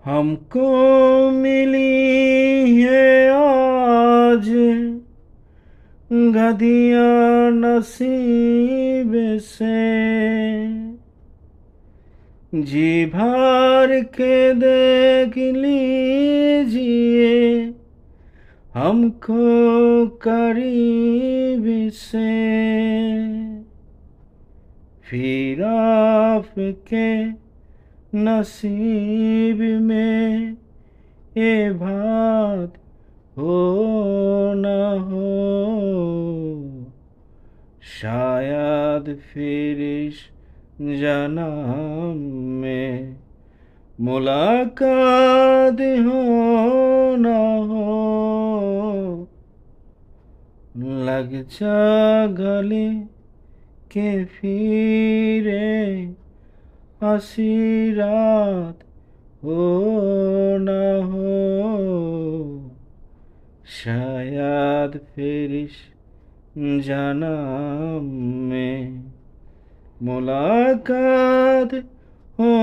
हमको मिली है आज गदियाँ नसीब से, जी भर के देख लीजिए हमको करीब से, फिर आपके नसीब में ये बात हो न हो, शायद फिर इस जन्म में मुलाकात हो न हो। लग जा गले के फिरे हंसी रात हो न हो, शायद फिर इस जन्म में मुलाकात हो